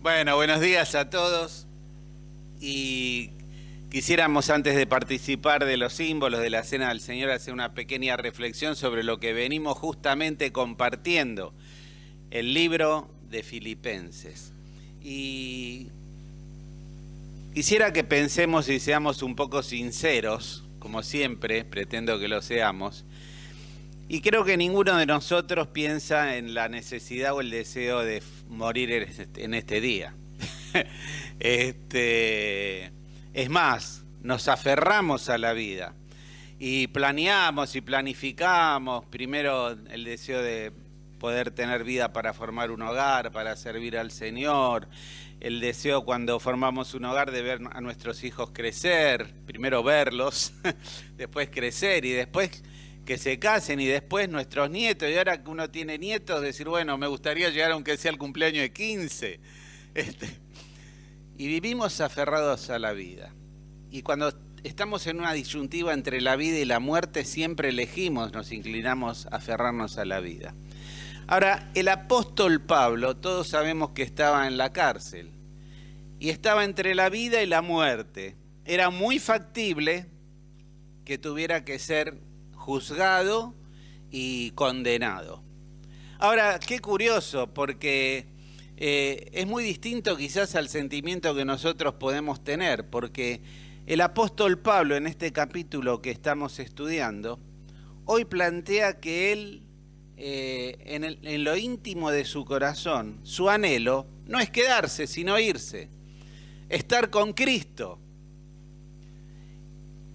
Bueno, buenos días a todos. Y quisiéramos, antes de participar de los símbolos de la Cena del Señor, hacer una pequeña reflexión sobre lo que venimos justamente compartiendo, el libro de Filipenses. Y quisiera que pensemos y seamos un poco sinceros, como siempre, pretendo que lo seamos. Y creo que ninguno de nosotros piensa en la necesidad o el deseo de morir en este día. Es más, nos aferramos a la vida y planeamos y planificamos primero el deseo de poder tener vida para formar un hogar, para servir al Señor, el deseo cuando formamos un hogar de ver a nuestros hijos crecer, primero verlos, después crecer y después que se casen y después nuestros nietos, y ahora que uno tiene nietos, decir, bueno, me gustaría llegar aunque sea al cumpleaños de 15. Y vivimos aferrados a la vida. Y cuando estamos en una disyuntiva entre la vida y la muerte, siempre elegimos, nos inclinamos a aferrarnos a la vida. Ahora, el apóstol Pablo, todos sabemos que estaba en la cárcel, y estaba entre la vida y la muerte. Era muy factible que tuviera que ser juzgado y condenado. Ahora, qué curioso, porque es muy distinto quizás al sentimiento que nosotros podemos tener, porque el apóstol Pablo, en este capítulo que estamos estudiando, hoy plantea que él, en lo íntimo de su corazón, su anhelo no es quedarse, sino irse, estar con Cristo.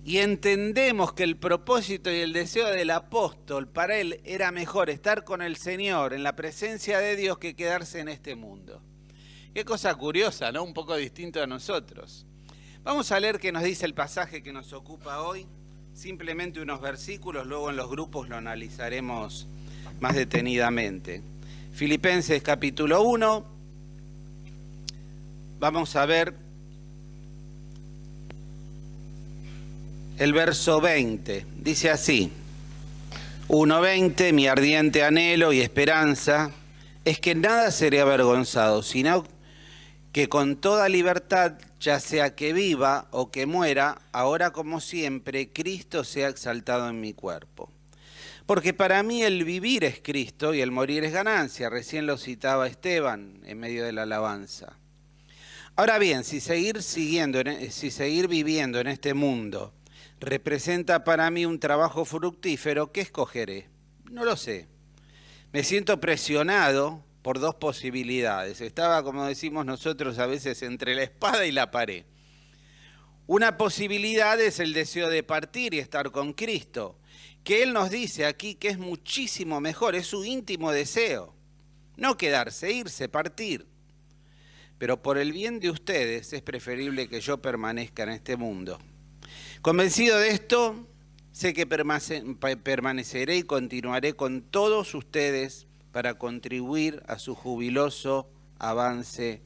Y entendemos que el propósito y el deseo del apóstol para él era mejor estar con el Señor en la presencia de Dios que quedarse en este mundo. Qué cosa curiosa, ¿no? Un poco distinto a nosotros. Vamos a leer qué nos dice el pasaje que nos ocupa hoy. Simplemente unos versículos, luego en los grupos lo analizaremos más detenidamente. Filipenses capítulo 1. Vamos a ver el verso 20, dice así: 1:20, mi ardiente anhelo y esperanza es que nada seré avergonzado, sino que con toda libertad, ya sea que viva o que muera, ahora como siempre, Cristo sea exaltado en mi cuerpo. Porque para mí el vivir es Cristo y el morir es ganancia. Recién lo citaba Esteban en medio de la alabanza. Ahora bien, si seguir viviendo en este mundo representa para mí un trabajo fructífero, ¿qué escogeré? No lo sé. Me siento presionado por dos posibilidades. Estaba, como decimos nosotros a veces, entre la espada y la pared. Una posibilidad es el deseo de partir y estar con Cristo, que Él nos dice aquí que es muchísimo mejor, es su íntimo deseo. No quedarse, irse, partir. Pero por el bien de ustedes es preferible que yo permanezca en este mundo. Convencido de esto, sé que permaneceré y continuaré con todos ustedes para contribuir a su jubiloso avance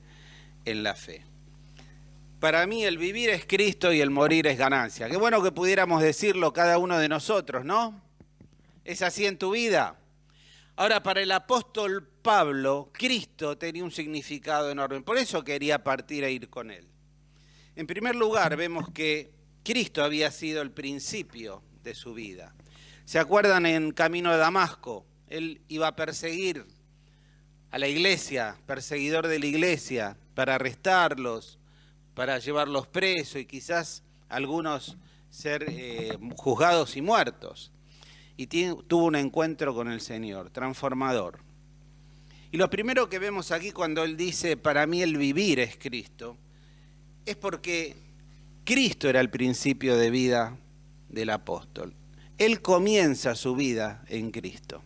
en la fe. Para mí el vivir es Cristo y el morir es ganancia. Qué bueno que pudiéramos decirlo cada uno de nosotros, ¿no? ¿Es así en tu vida? Ahora, para el apóstol Pablo, Cristo tenía un significado enorme. Por eso quería partir e ir con él. En primer lugar, vemos que Cristo había sido el principio de su vida. ¿Se acuerdan en camino de Damasco? Él iba a perseguir a la iglesia, perseguidor de la iglesia, para arrestarlos, para llevarlos presos y quizás algunos ser juzgados y muertos. Y tuvo un encuentro con el Señor, transformador. Y lo primero que vemos aquí cuando él dice, para mí el vivir es Cristo, es porque Cristo era el principio de vida del apóstol. Él comienza su vida en Cristo.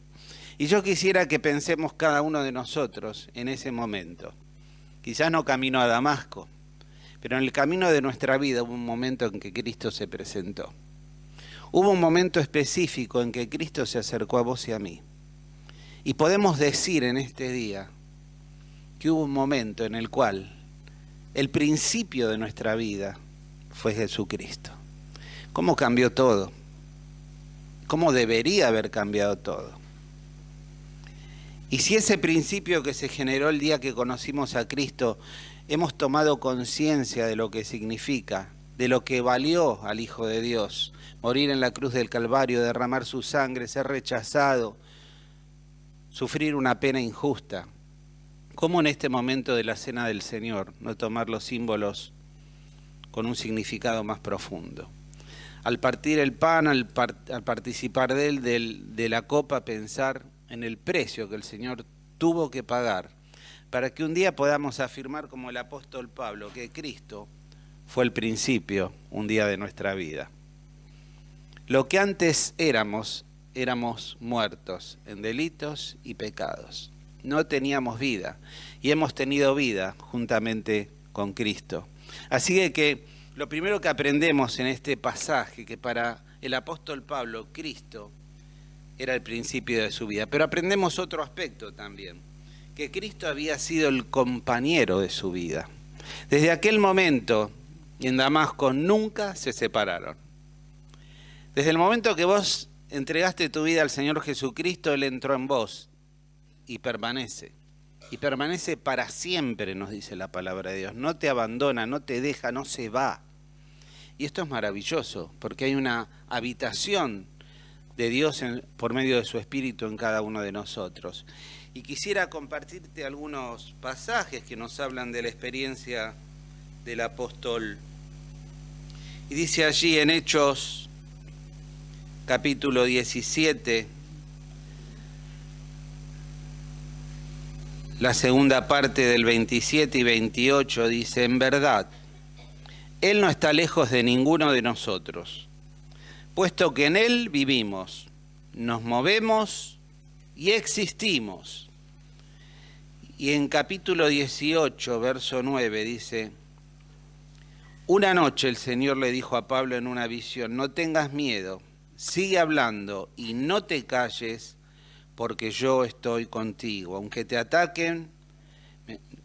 Y yo quisiera que pensemos cada uno de nosotros en ese momento. Quizás no camino a Damasco, pero en el camino de nuestra vida hubo un momento en que Cristo se presentó. Hubo un momento específico en que Cristo se acercó a vos y a mí. Y podemos decir en este día que hubo un momento en el cual el principio de nuestra vida fue Jesucristo. ¿Cómo cambió todo? ¿Cómo debería haber cambiado todo? Y si ese principio que se generó el día que conocimos a Cristo, hemos tomado conciencia de lo que significa, de lo que valió al Hijo de Dios, morir en la cruz del Calvario, derramar su sangre, ser rechazado, sufrir una pena injusta, ¿cómo en este momento de la Cena del Señor no tomar los símbolos con un significado más profundo? Al partir el pan, al participar de él, de la copa, pensar en el precio que el Señor tuvo que pagar para que un día podamos afirmar como el apóstol Pablo que Cristo fue el principio un día de nuestra vida. Lo que antes éramos muertos en delitos y pecados. No teníamos vida y hemos tenido vida juntamente con Cristo. Así que lo primero que aprendemos en este pasaje, que para el apóstol Pablo, Cristo era el principio de su vida. Pero aprendemos otro aspecto también, que Cristo había sido el compañero de su vida. Desde aquel momento, en Damasco, nunca se separaron. Desde el momento que vos entregaste tu vida al Señor Jesucristo, Él entró en vos y permanece. Y permanece para siempre, nos dice la palabra de Dios. No te abandona, no te deja, no se va. Y esto es maravilloso, porque hay una habitación de Dios por medio de su Espíritu en cada uno de nosotros. Y quisiera compartirte algunos pasajes que nos hablan de la experiencia del apóstol. Y dice allí en Hechos, capítulo 17, la segunda parte del 27 y 28, dice: en verdad, Él no está lejos de ninguno de nosotros, puesto que en Él vivimos, nos movemos y existimos. Y en capítulo 18, verso 9, dice: una noche el Señor le dijo a Pablo en una visión: no tengas miedo, sigue hablando y no te calles, porque yo estoy contigo. Aunque te ataquen,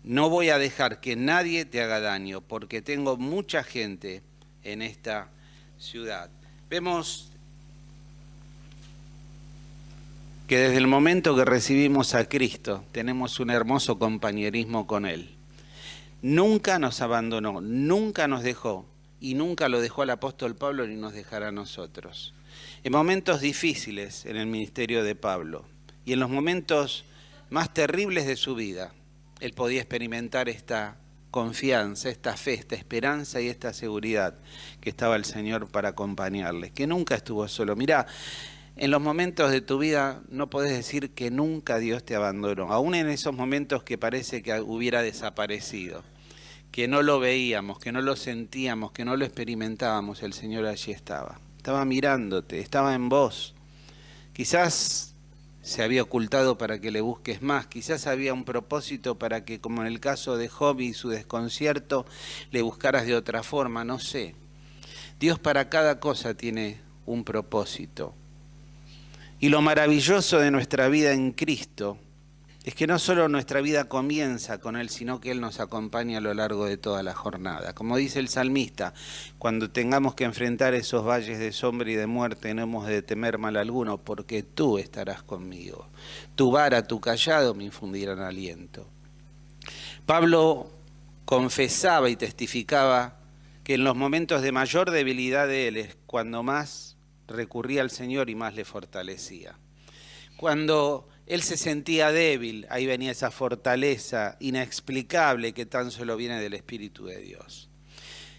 no voy a dejar que nadie te haga daño, porque tengo mucha gente en esta ciudad. Vemos que desde el momento que recibimos a Cristo tenemos un hermoso compañerismo con Él. Nunca nos abandonó, nunca nos dejó, y nunca lo dejó al apóstol Pablo ni nos dejará a nosotros. En momentos difíciles en el ministerio de Pablo y en los momentos más terribles de su vida, él podía experimentar esta confianza, esta fe, esta esperanza y esta seguridad que estaba el Señor para acompañarle, que nunca estuvo solo. Mirá, en los momentos de tu vida no podés decir que nunca Dios te abandonó, aún en esos momentos que parece que hubiera desaparecido, que no lo veíamos, que no lo sentíamos, que no lo experimentábamos, el Señor allí estaba. Estaba mirándote, estaba en vos. Quizás se había ocultado para que le busques más, quizás había un propósito para que, como en el caso de Job y su desconcierto, le buscaras de otra forma, no sé. Dios para cada cosa tiene un propósito. Y lo maravilloso de nuestra vida en Cristo es que no solo nuestra vida comienza con Él, sino que Él nos acompaña a lo largo de toda la jornada. Como dice el salmista, cuando tengamos que enfrentar esos valles de sombra y de muerte, no hemos de temer mal alguno, porque tú estarás conmigo. Tu vara, tu cayado me infundirán aliento. Pablo confesaba y testificaba que en los momentos de mayor debilidad de él es cuando más recurría al Señor y más le fortalecía. Cuando él se sentía débil, ahí venía esa fortaleza inexplicable que tan solo viene del Espíritu de Dios.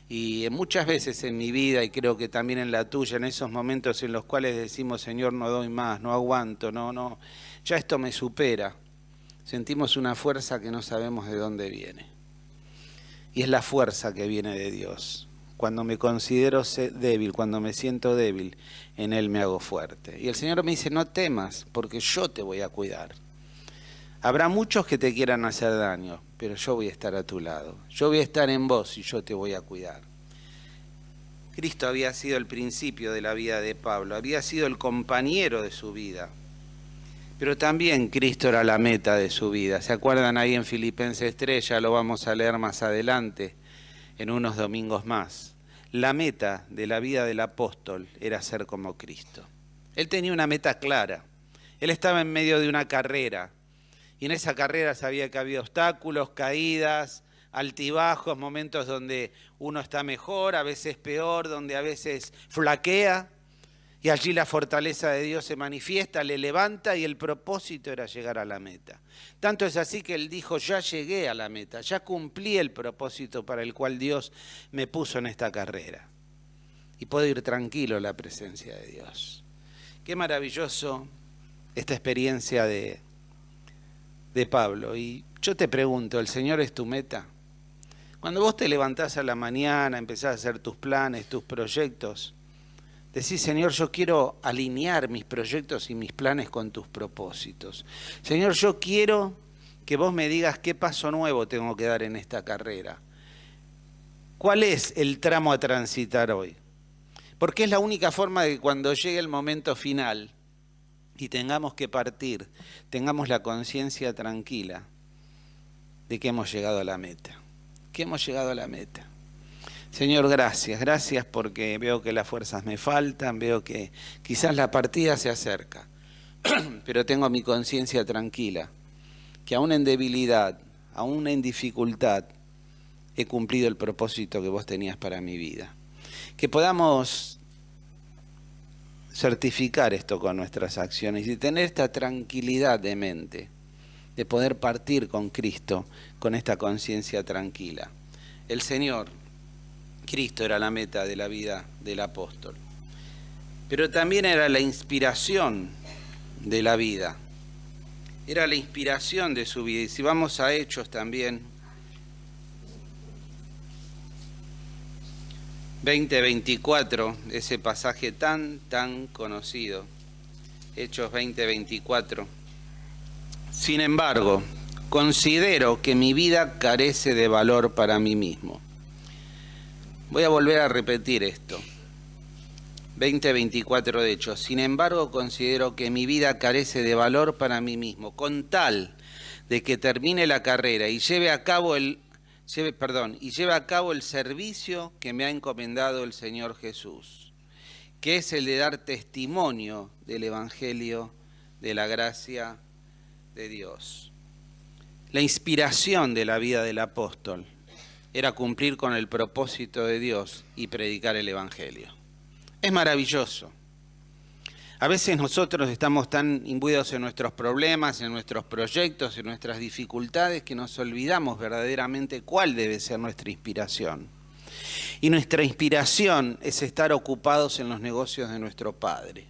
Y muchas veces en mi vida, y creo que también en la tuya, en esos momentos en los cuales decimos: Señor, no doy más, no aguanto, no, ya esto me supera, sentimos una fuerza que no sabemos de dónde viene. Y es la fuerza que viene de Dios. Cuando me considero débil, cuando me siento débil, en Él me hago fuerte. Y el Señor me dice: no temas, porque yo te voy a cuidar. Habrá muchos que te quieran hacer daño, pero yo voy a estar a tu lado. Yo voy a estar en vos y yo te voy a cuidar. Cristo había sido el principio de la vida de Pablo, había sido el compañero de su vida. Pero también Cristo era la meta de su vida. ¿Se acuerdan ahí en Filipenses 3? Ya lo vamos a leer más adelante, en unos domingos más. La meta de la vida del apóstol era ser como Cristo. Él tenía una meta clara. Él estaba en medio de una carrera Y en esa carrera sabía que había obstáculos, caídas, altibajos, momentos donde uno está mejor, a veces peor, donde a veces flaquea. Y allí la fortaleza de Dios se manifiesta, le levanta y el propósito era llegar a la meta. Tanto es así que él dijo, ya llegué a la meta, ya cumplí el propósito para el cual Dios me puso en esta carrera. Y puedo ir tranquilo a la presencia de Dios. Qué maravilloso esta experiencia de Pablo. Y yo te pregunto, ¿el Señor es tu meta? Cuando vos te levantás a la mañana, empezás a hacer tus planes, tus proyectos, decís, Señor, yo quiero alinear mis proyectos y mis planes con tus propósitos. Señor, yo quiero que vos me digas qué paso nuevo tengo que dar en esta carrera. ¿Cuál es el tramo a transitar hoy? Porque es la única forma de que cuando llegue el momento final y tengamos que partir, tengamos la conciencia tranquila de que hemos llegado a la meta. Que hemos llegado a la meta. Señor, gracias porque veo que las fuerzas me faltan, veo que quizás la partida se acerca, pero tengo mi conciencia tranquila, que aún en debilidad, aún en dificultad, he cumplido el propósito que vos tenías para mi vida. Que podamos certificar esto con nuestras acciones y tener esta tranquilidad de mente, de poder partir con Cristo, con esta conciencia tranquila. El Señor, Cristo era la meta de la vida del apóstol, pero también era la inspiración de la vida, era la inspiración de su vida. Y si vamos a Hechos también, 20:24, ese pasaje tan conocido, Hechos 20:24. Sin embargo, considero que mi vida carece de valor para mí mismo. Voy a volver a repetir esto. 20:24 de Hechos. Sin embargo, considero que mi vida carece de valor para mí mismo, con tal de que termine la carrera y lleve a cabo el servicio que me ha encomendado el Señor Jesús, que es el de dar testimonio del Evangelio de la gracia de Dios. La inspiración de la vida del apóstol era cumplir con el propósito de Dios y predicar el Evangelio. Es maravilloso. A veces nosotros estamos tan imbuidos en nuestros problemas, en nuestros proyectos, en nuestras dificultades, que nos olvidamos verdaderamente cuál debe ser nuestra inspiración. Y nuestra inspiración es estar ocupados en los negocios de nuestro Padre.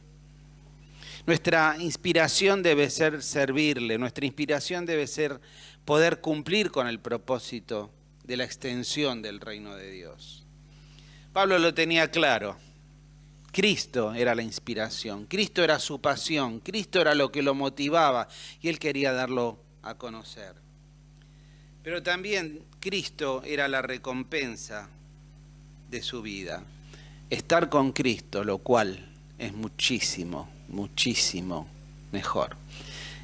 Nuestra inspiración debe ser servirle, nuestra inspiración debe ser poder cumplir con el propósito de la extensión del reino de Dios. Pablo lo tenía claro. Cristo era la inspiración, Cristo era su pasión, Cristo era lo que lo motivaba y él quería darlo a conocer. Pero también Cristo era la recompensa de su vida. Estar con Cristo, lo cual es muchísimo mejor.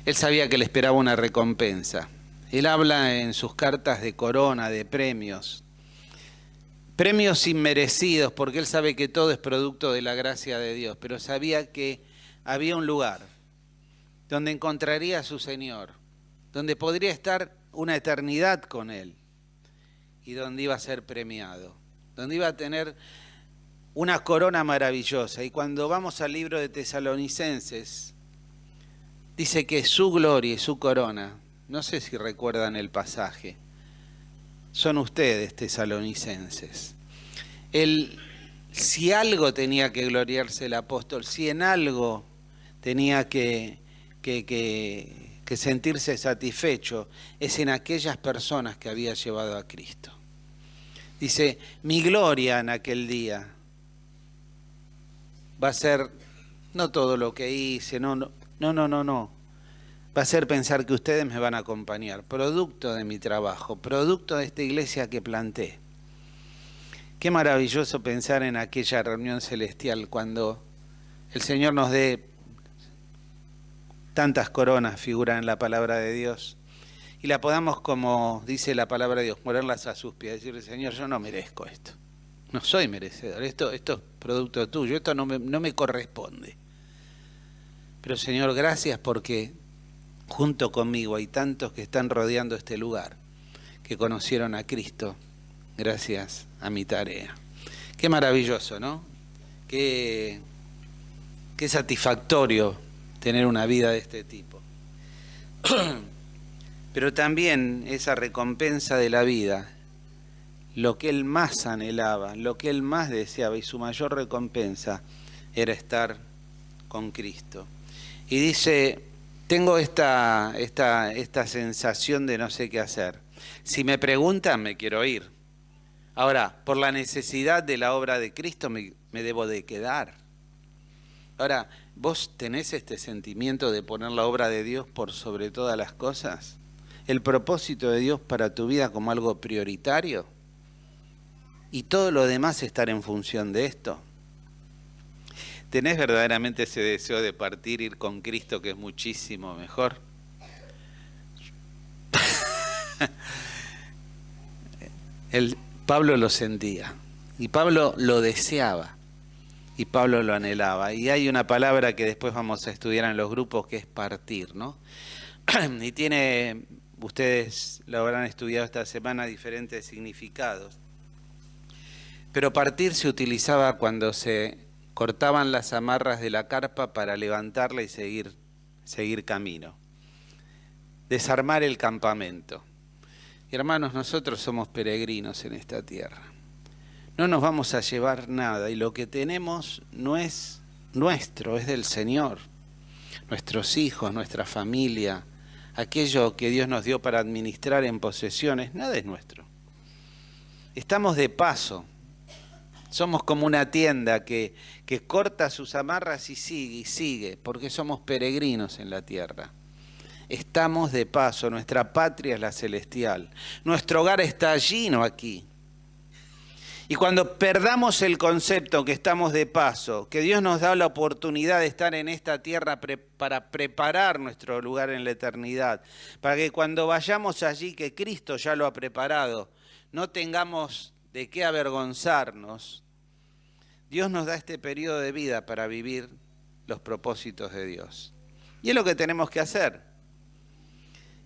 Él sabía que le esperaba una recompensa. Él habla en sus cartas de corona, de premios. Premios inmerecidos, porque él sabe que todo es producto de la gracia de Dios, pero sabía que había un lugar donde encontraría a su Señor, donde podría estar una eternidad con él y donde iba a ser premiado, donde iba a tener una corona maravillosa. Y cuando vamos al libro de Tesalonicenses, dice que su gloria y su corona, no sé si recuerdan el pasaje, son ustedes, tesalonicenses. Si algo tenía que gloriarse el apóstol, si en algo tenía que sentirse satisfecho, es en aquellas personas que había llevado a Cristo. Dice, mi gloria en aquel día va a ser no todo lo que hice, no. Va a ser pensar que ustedes me van a acompañar, producto de mi trabajo, producto de esta iglesia que planté. Qué maravilloso pensar en aquella reunión celestial cuando el Señor nos dé tantas coronas, figuran en la palabra de Dios, y la podamos, como dice la palabra de Dios, ponerlas a sus pies, decirle, Señor, yo no merezco esto, no soy merecedor, esto es producto tuyo, esto no me corresponde. Pero Señor, gracias porque junto conmigo hay tantos que están rodeando este lugar, que conocieron a Cristo gracias a mi tarea. Qué maravilloso, ¿no? Qué satisfactorio tener una vida de este tipo. Pero también esa recompensa de la vida, lo que él más anhelaba, lo que él más deseaba y su mayor recompensa era estar con Cristo. Y dice, tengo esta sensación de no sé qué hacer. Si me preguntan, me quiero ir. Ahora, por la necesidad de la obra de Cristo me debo de quedar. Ahora, ¿vos tenés este sentimiento de poner la obra de Dios por sobre todas las cosas? ¿El propósito de Dios para tu vida como algo prioritario? ¿Y todo lo demás estar en función de esto? ¿Tenés verdaderamente ese deseo de partir, ir con Cristo, que es muchísimo mejor? Pablo lo sentía, y Pablo lo deseaba, y Pablo lo anhelaba. Y hay una palabra que después vamos a estudiar en los grupos, que es partir, ¿no? Y tiene, ustedes lo habrán estudiado esta semana, diferentes significados. Pero partir se utilizaba cuando se cortaban las amarras de la carpa para levantarla y seguir camino. Desarmar el campamento. Hermanos, nosotros somos peregrinos en esta tierra. No nos vamos a llevar nada, y lo que tenemos no es nuestro, es del Señor. Nuestros hijos, nuestra familia, aquello que Dios nos dio para administrar en posesiones, nada es nuestro. Estamos de paso. Somos como una tienda que corta sus amarras y sigue, porque somos peregrinos en la tierra. Estamos de paso, nuestra patria es la celestial. Nuestro hogar está allí, no aquí. Y cuando perdamos el concepto que estamos de paso, que Dios nos da la oportunidad de estar en esta tierra para preparar nuestro lugar en la eternidad, para que cuando vayamos allí, que Cristo ya lo ha preparado, no tengamos de qué avergonzarnos. Dios nos da este periodo de vida para vivir los propósitos de Dios. Y es lo que tenemos que hacer.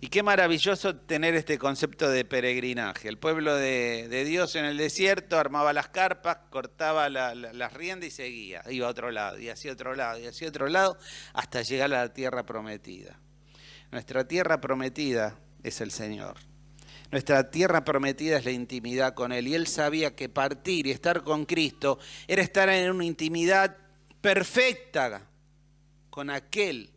Y qué maravilloso tener este concepto de peregrinaje. El pueblo de Dios en el desierto armaba las carpas, cortaba las riendas y seguía. Iba a otro lado, y hacia otro lado, y hacia otro lado, hasta llegar a la tierra prometida. Nuestra tierra prometida es el Señor. Nuestra tierra prometida es la intimidad con Él. Y Él sabía que partir y estar con Cristo era estar en una intimidad perfecta con aquel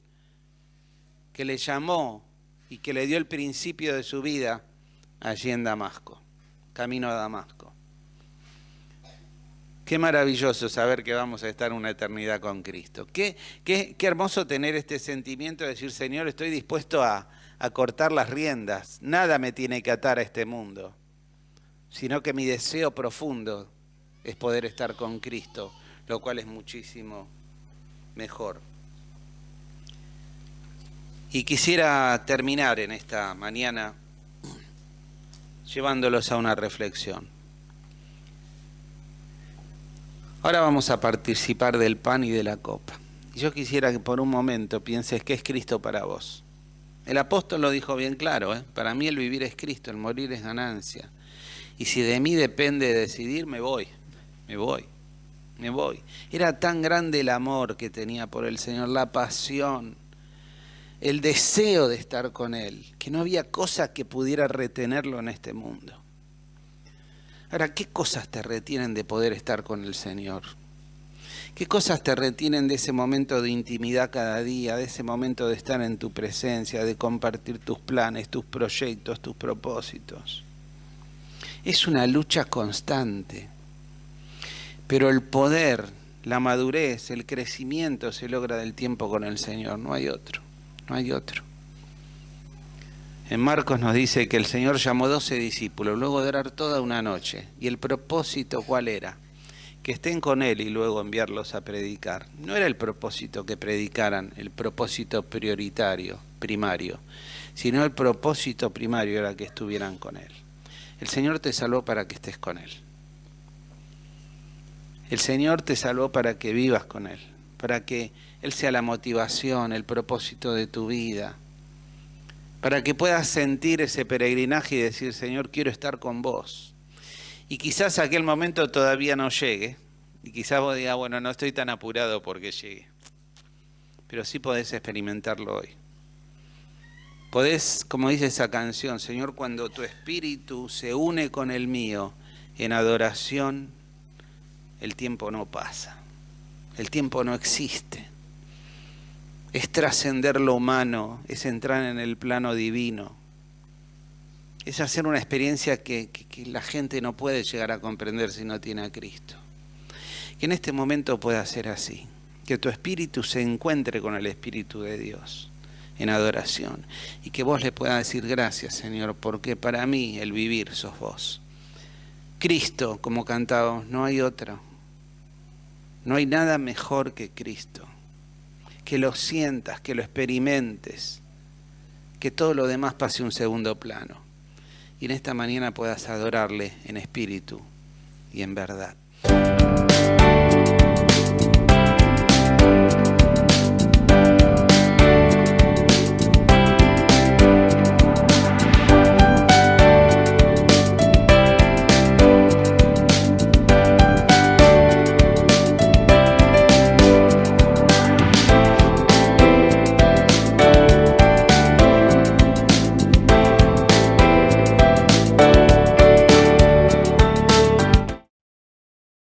que le llamó y que le dio el principio de su vida allí en Damasco, camino a Damasco. Qué maravilloso saber que vamos a estar una eternidad con Cristo. Qué hermoso tener este sentimiento de decir, Señor, estoy dispuesto a cortar las riendas. Nada me tiene que atar a este mundo, sino que mi deseo profundo es poder estar con Cristo, lo cual es muchísimo mejor. Y quisiera terminar en esta mañana llevándolos a una reflexión. Ahora vamos a participar del pan y de la copa. Y yo quisiera que por un momento pienses qué es Cristo para vos. El apóstol lo dijo bien claro, Para mí el vivir es Cristo, el morir es ganancia. Y si de mí depende decidir, me voy. Era tan grande el amor que tenía por el Señor, la pasión, el deseo de estar con Él, que no había cosa que pudiera retenerlo en este mundo. Ahora, ¿qué cosas te retienen de poder estar con el Señor? ¿Qué cosas te retienen de ese momento de intimidad cada día, de ese momento de estar en tu presencia, de compartir tus planes, tus proyectos, tus propósitos? Es una lucha constante, pero el poder, la madurez, el crecimiento se logra del tiempo con el Señor, no hay otro. En Marcos nos dice que el Señor llamó 12 discípulos, luego de orar toda una noche. ¿Y el propósito cuál era? Que estén con Él y luego enviarlos a predicar. No era el propósito que predicaran, el propósito primario, sino el propósito primario era que estuvieran con Él. El Señor te salvó para que estés con Él. El Señor te salvó para que vivas con Él, para que Él sea la motivación, el propósito de tu vida. para que puedas sentir ese peregrinaje y decir, Señor, quiero estar con vos. Y quizás aquel momento todavía no llegue, y quizás vos digas, bueno, no estoy tan apurado porque llegue. Pero sí podés experimentarlo hoy. Podés, como dice esa canción, Señor, cuando tu espíritu se une con el mío en adoración, el tiempo no pasa, el tiempo no existe. Es trascender lo humano, es entrar en el plano divino. Es hacer una experiencia que la gente no puede llegar a comprender si no tiene a Cristo. Que en este momento pueda ser así. Que tu espíritu se encuentre con el Espíritu de Dios en adoración. Y que vos le puedas decir gracias, Señor, porque para mí el vivir sos vos. Cristo, como cantábamos, no hay otro. No hay nada mejor que Cristo. Que lo sientas, que lo experimentes, que todo lo demás pase a un segundo plano. Y en esta mañana puedas adorarle en espíritu y en verdad.